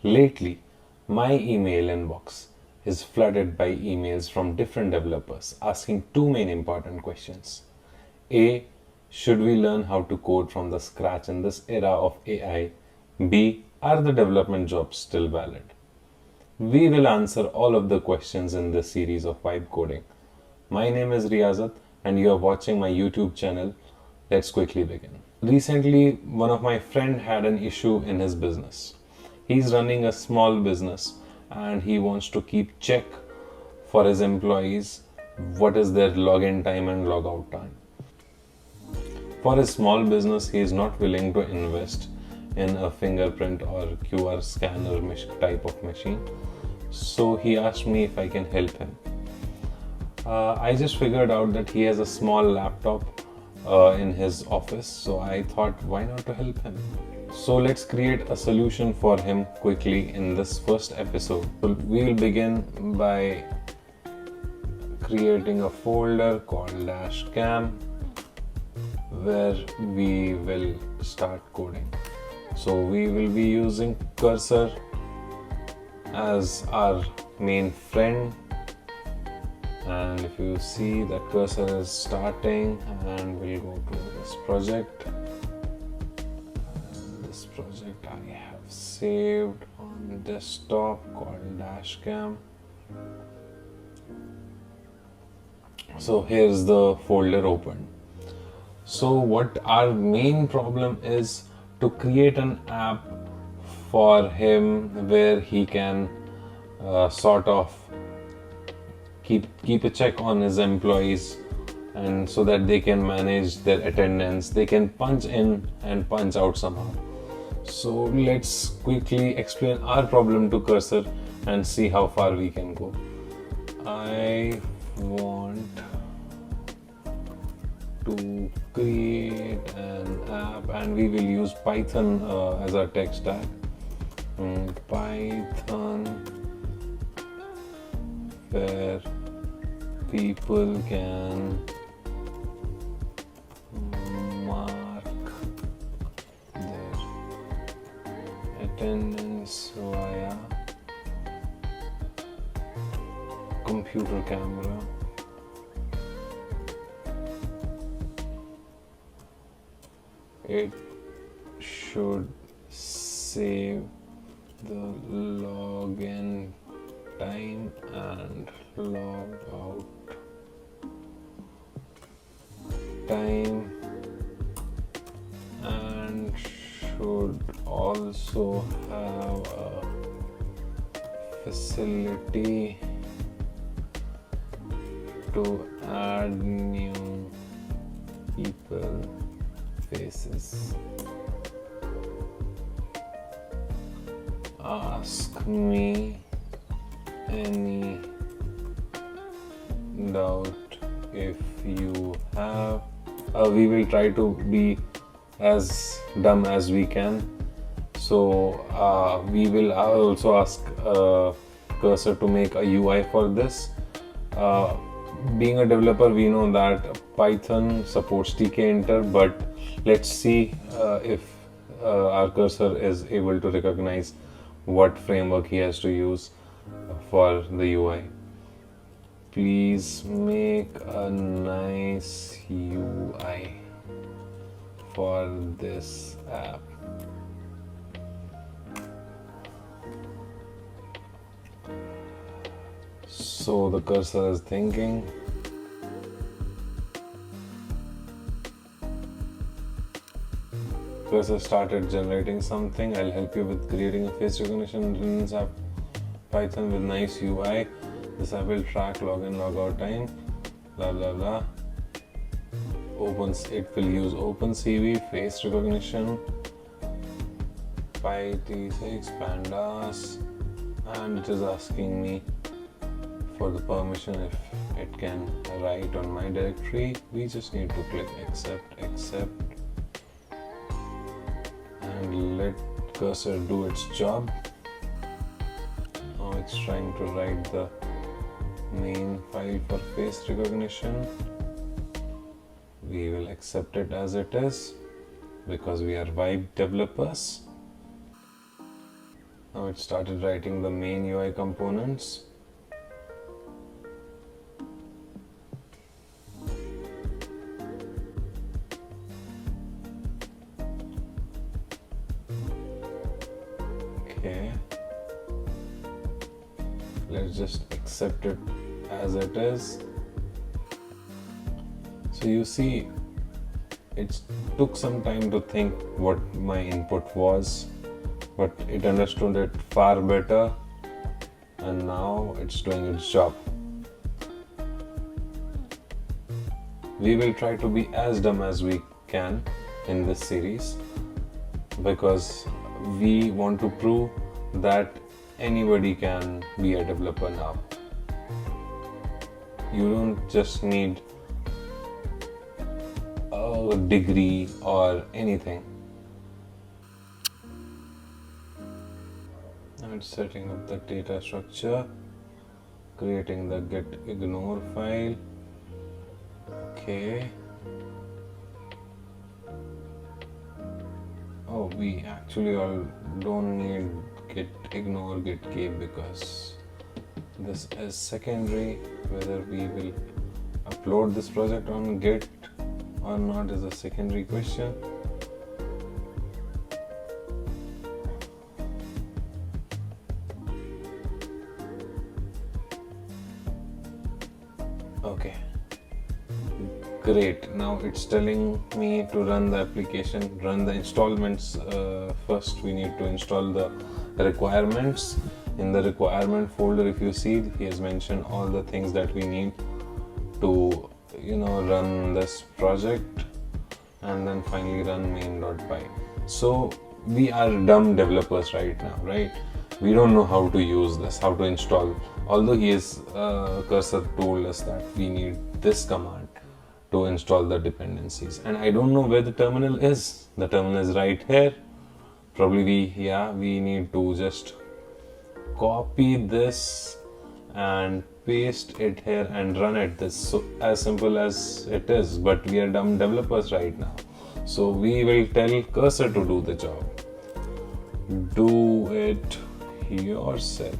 Lately, my email inbox is flooded by emails from different developers asking two main important questions. A. Should we learn how to code from the scratch in this era of AI? B. Are the development jobs still valid? We will answer all of the questions in this series of Vibe Coding. My name is Riyazat and you are watching my YouTube channel. Let's quickly begin. Recently, one of my friend had an issue in his business. He's running a small business and he wants to keep check for his employees what is their login time and logout time. For his small business, he is not willing to invest in a fingerprint or QR scanner type of machine. So he asked me if I can help him. I just figured out that he has a small laptop in his office, so I thought, why not to help him? So let's create a solution for him quickly in this first episode. So we will begin by creating a folder called -cam where we will start coding. So we will be using Cursor as our main friend, and if you see that cursor is starting, and we'll go to this project. This project I have saved on desktop called -cam. So here's the folder open. So what our main problem is to create an app for him where he can sort of keep a check on his employees, and so that they can manage their attendance, they can punch in and punch out somehow. So let's quickly explain our problem to Cursor and see how far we can go. I want to create an app and we will use Python as our tech stack. Python where people can mark their attendance via computer camera. It should save the login time and log out time, and should also have a facility to add new people faces. Ask me any doubt if you have. We will try to be as dumb as we can. So we will also ask Cursor to make a UI for this. Being a developer, we know that Python supports tkinter, but let's see if our Cursor is able to recognize what framework he has to use for the UI. Please make a nice UI for this app. So the cursor is thinking. Cursor started generating something. I'll help you with creating a face recognition app Python with nice UI. This app will track login logout time. Blah blah blah. It will use OpenCV face recognition, Py-T6 pandas, and it is asking me for the permission if it can write on my directory. We just need to click accept, and let cursor do its job. Now it's trying to write the main file for face recognition. We will accept it as it is because we are Vibe developers. Now it started writing the main UI components. Okay. Let's just accept it as it is. So you see, it took some time to think what my input was, but it understood it far better, and now it's doing its job. We will try to be as dumb as we can in this series because we want to prove that anybody can be a developer now. You don't just need a degree or anything. Now it's setting up the data structure, creating the get ignore file. Okay. Oh, we actually all don't need get ignore get keep because this is secondary. Whether we will upload this project on Git or not is a secondary question. Okay, great. Now it's telling me to run the application, run the installments. First we need to install the requirements. In the requirement folder, if you see, he has mentioned all the things that we need to run this project, and then finally run main.py. So we are dumb developers right now, right? We don't know how to use this, how to install, although his cursor told us that we need this command to install the dependencies, and I don't know where the terminal is. The terminal is right here. Probably we need to just copy this and paste it here and run it. This so as simple as it is, but we are dumb developers right now, so we will tell cursor to do the job. Do it yourself.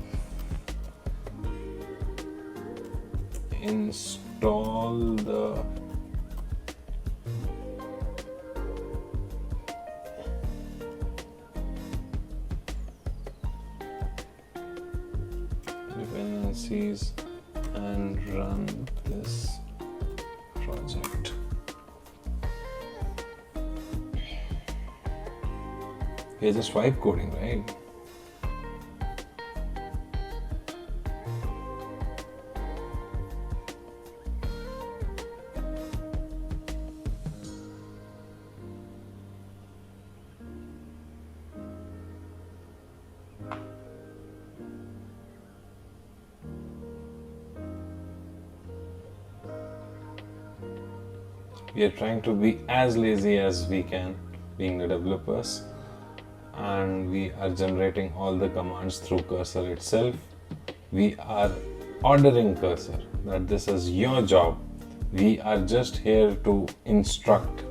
Install the dependencies and run this project. You're just vibe coding, right? We are trying to be as lazy as we can, being the developers, and we are generating all the commands through cursor itself. We are ordering cursor that this is your job. We are just here to instruct.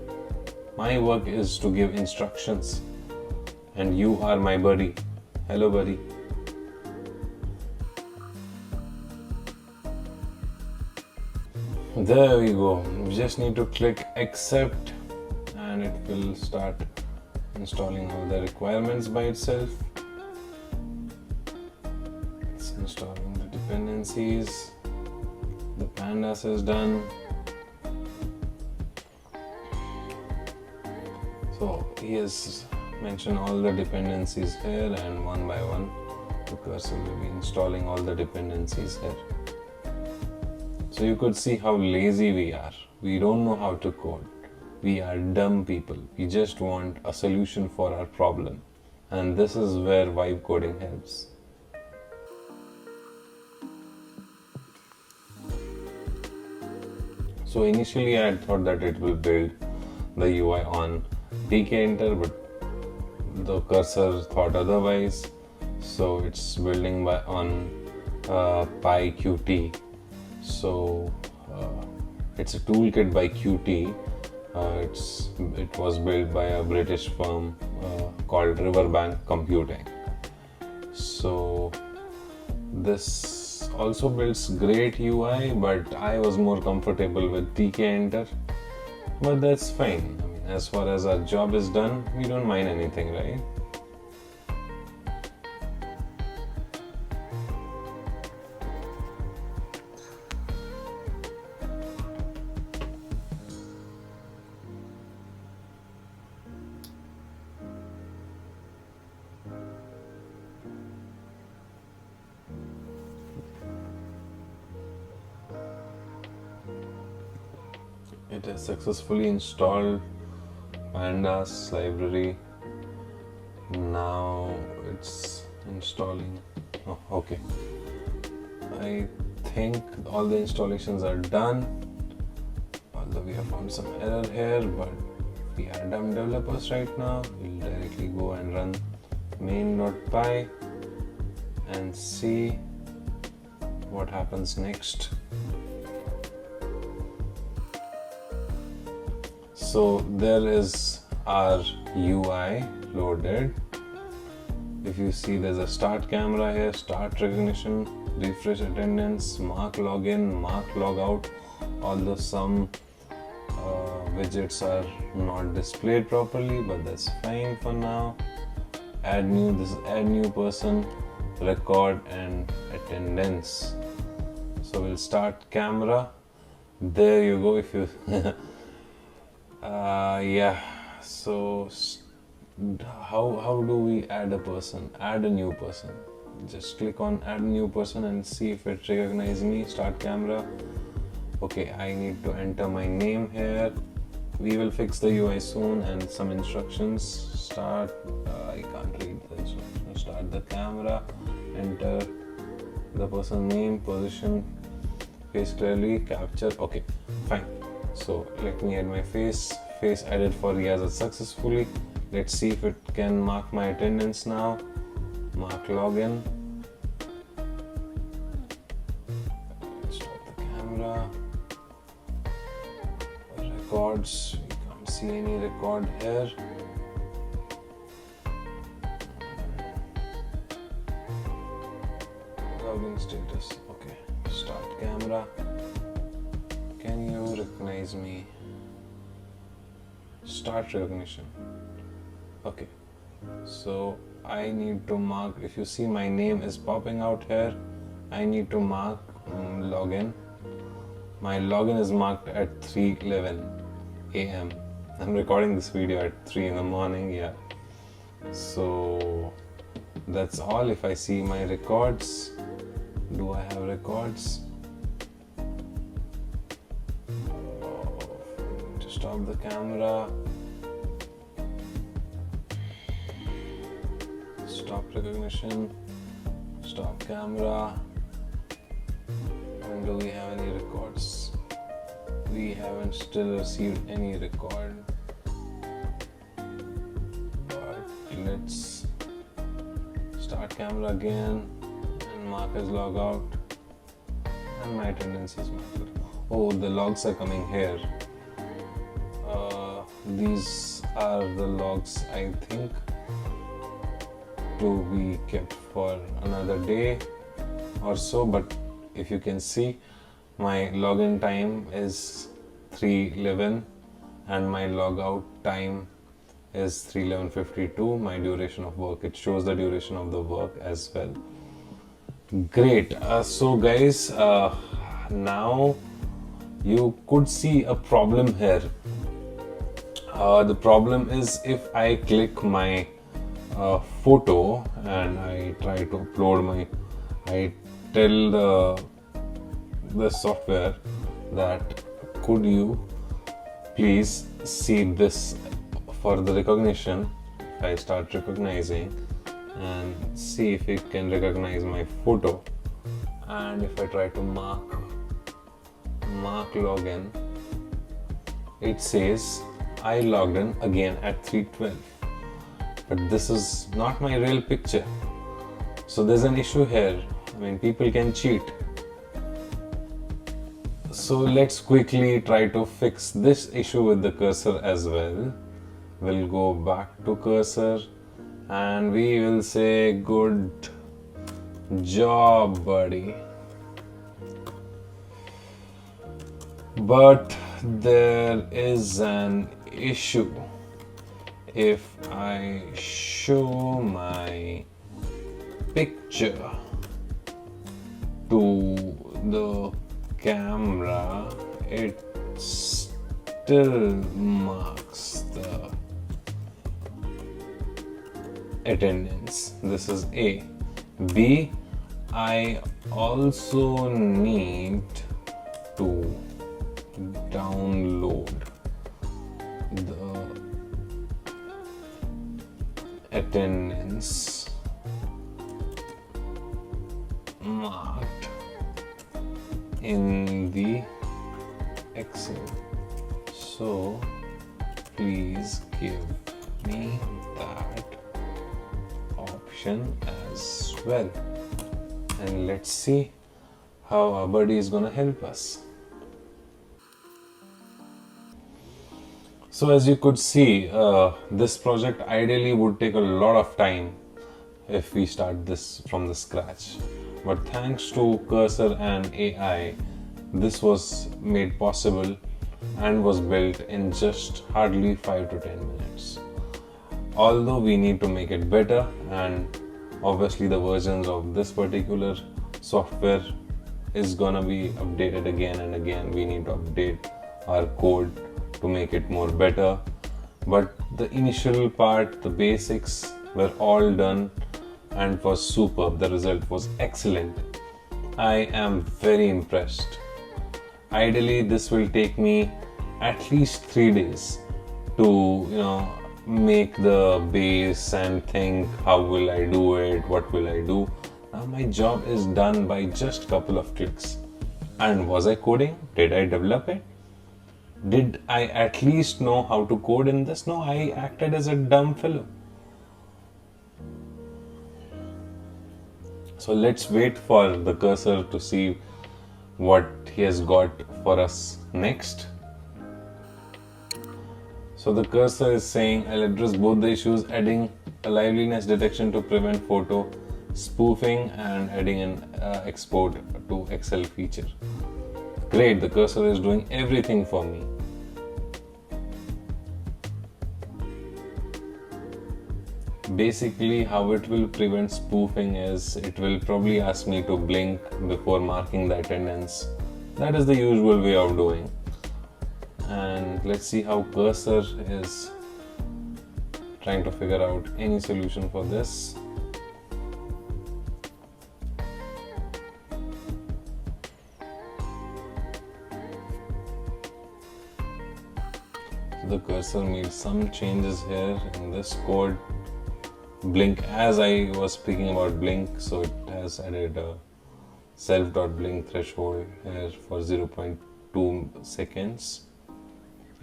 My work is to give instructions, and you are my buddy. Hello, buddy. There we go. We just need to click accept and it will start installing all the requirements by itself. It's installing the dependencies. The pandas is done. So he has mentioned all the dependencies here, and one by one the cursor will be installing all the dependencies here. So you could see how lazy we are. We don't know how to code. We are dumb people. We just want a solution for our problem. And this is where vibe coding helps. So initially I thought that it will build the UI on tkinter, but the cursor thought otherwise. So it's building on PyQt. So it's a toolkit by Qt. It was built by a British firm called Riverbank Computing. So this also builds great UI, but I was more comfortable with TK enter. But that's fine. I mean, as far as our job is done, we don't mind anything, right? It has successfully installed Pandas library. Now it's installing. Oh, okay. I think all the installations are done. Although we have found some error here, but we are dumb developers right now. We'll directly go and run main.py and see what happens next. So there is our UI loaded. If you see, there's a start camera here, start recognition, refresh attendance, mark login, mark logout. Although some widgets are not displayed properly, but that's fine for now. Add new, this is add new person, record and attendance. So we'll start camera. There you go. If you yeah, so how do we add a person? Add a new person. Just click on add a new person and see if it recognizes me. Start camera. Okay, I need to enter my name here. We will fix the UI soon and some instructions. Start, I can't read the instructions. Start the camera, enter the person name, position, face clearly, capture. Okay, fine. So let me add my face added for Riyazat successfully. Let's see if it can mark my attendance now. Mark login. Stop the camera. Records, we can't see any record here. Login status. Okay, start camera. Can you recognize me? Start recognition. Okay, so I need to mark, if you see my name is popping out here, I need to mark login. My login is marked at 3:11 a.m. I'm recording this video at 3 in the morning, yeah. So that's all. If I see my records, do I have records? Stop the camera. Stop recognition. Stop camera. And do we have any records? We haven't still received any record. But let's start camera again and mark as logout. And my attendance is marked. Oh, the logs are coming here. These are the logs, I think, to be kept for another day or so. But if you can see, my login time is 3:11 and my logout time is 3:11:52. My duration of work, it shows the duration of the work as well. Great. So guys, now you could see a problem here. The problem is if I click my photo and I try to upload I tell the software that could you please see this for the recognition. If I start recognizing and see if it can recognize my photo, and if I try to mark login, it says I logged in again at 3:12, but this is not my real picture. So there's an issue here. I mean, people can cheat. So let's quickly try to fix this issue with the cursor as well. We'll go back to cursor and we will say good job, buddy. But there is an issue. If I show my picture to the camera, it still marks the attendance. This is A. B. I also need to download the attendance marked in the Excel. So please give me that option as well. And let's see how our buddy is gonna help us. So as you could see, this project ideally would take a lot of time if we start this from the scratch. But thanks to Cursor and AI, this was made possible and was built in just hardly 5 to 10 minutes. Although we need to make it better, and obviously the versions of this particular software is gonna be updated again and again. We need to update our code to make it more better, but the initial part, the basics were all done and was superb. The result was excellent. I am very impressed. Ideally this will take me at least 3 days to make the base and think how will I do it, what will I do. Now my job is done by just a couple of clicks. And was I coding? Did I develop it? Did I at least know how to code in this? No, I acted as a dumb fellow. So let's wait for the cursor to see what he has got for us next. So the cursor is saying I'll address both the issues, adding a liveliness detection to prevent photo spoofing and adding an export to Excel feature. Great, the cursor is doing everything for me. Basically, how it will prevent spoofing is it will probably ask me to blink before marking the attendance. That is the usual way of doing. And let's see how cursor is trying to figure out any solution for this. The cursor made some changes here in this code. Blink, as I was speaking about blink, so it has added a self.blink threshold here for 0.2 seconds.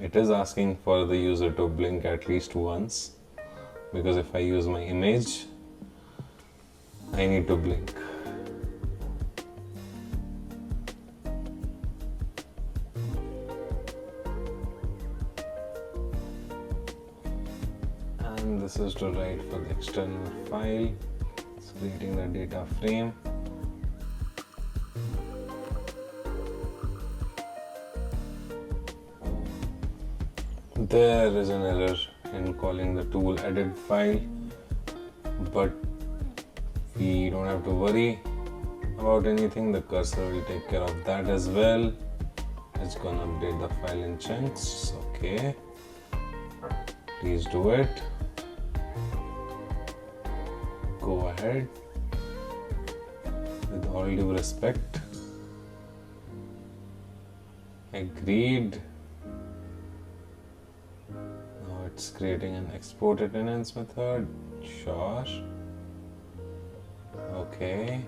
It is asking for the user to blink at least once, because if I use my image, I need to blink. And this is to write for the external file. It's creating the data frame. There is an error in calling the tool edit file, but we don't have to worry about anything. The cursor will take care of that as well. It's gonna update the file in chunks. Okay, please do it. Go ahead. With all due respect. Agreed. Now it's creating an export attendance method. Sure. Okay.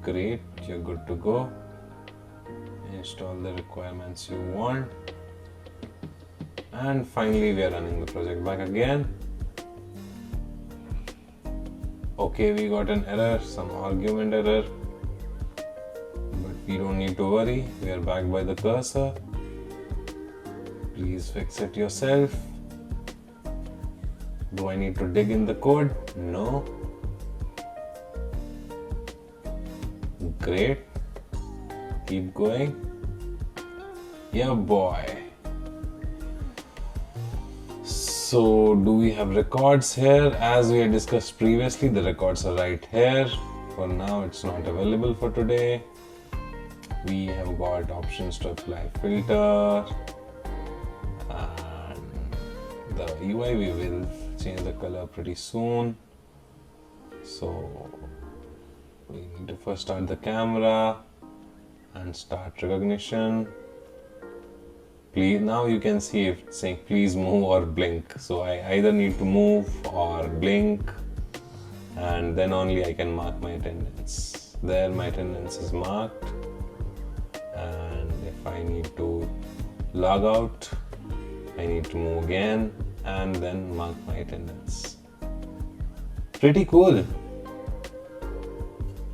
Great, you're good to go. Install the requirements you want. And finally we are running the project back again. Okay, we got an error, some argument error, but we don't need to worry. We are back by the cursor. Please fix it yourself. Do I need to dig in the code? No. Great. Keep going. Yeah, boy. So, do we have records here? As we had discussed previously, the records are right here. For now, it's not available for today. We have got options to apply filter, and the UI we will change the color pretty soon. So we need to first start the camera and start recognition. Please, now you can see if it's saying please move or blink. So I either need to move or blink, and then only I can mark my attendance. There my attendance is marked, and if I need to log out, I need to move again and then mark my attendance. Pretty cool.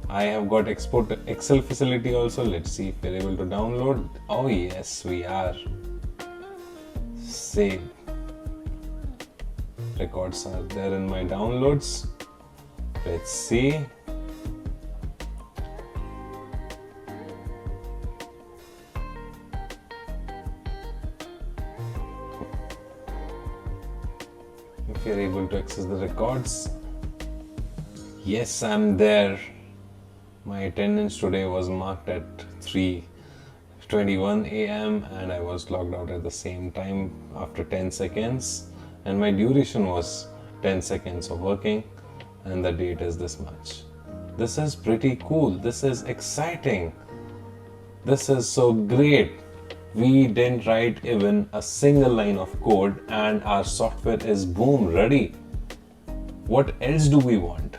I have got export Excel facility also. Let's see if we're able to download. Oh yes, we are. Save. Records are there in my downloads. Let's see. If you're able to access the records. Yes, I'm there. My attendance today was marked at 3:21 a.m. and I was logged out at the same time after 10 seconds, and my duration was 10 seconds of working, and the date is this much. This is pretty cool. This is exciting. This is so great. We didn't write even a single line of code and our software is boom ready. What else do we want?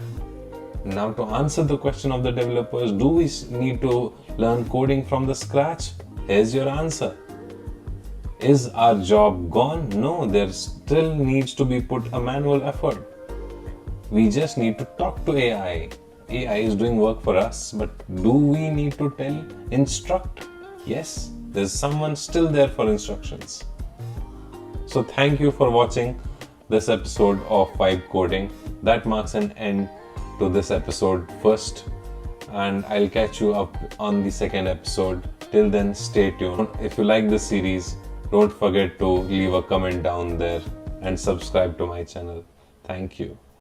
Now, to answer the question of the developers, do we need to learn coding from the scratch? Here's your answer. Is our job gone? No, there still needs to be put a manual effort. We just need to talk to AI. AI is doing work for us, but do we need to instruct? Yes, there's someone still there for instructions. So thank you for watching this episode of Vibe Coding. That marks an end to this episode first, and I'll catch you up on the second episode. Till then, stay tuned. If you like this series, don't forget to leave a comment down there and subscribe to my channel. Thank you.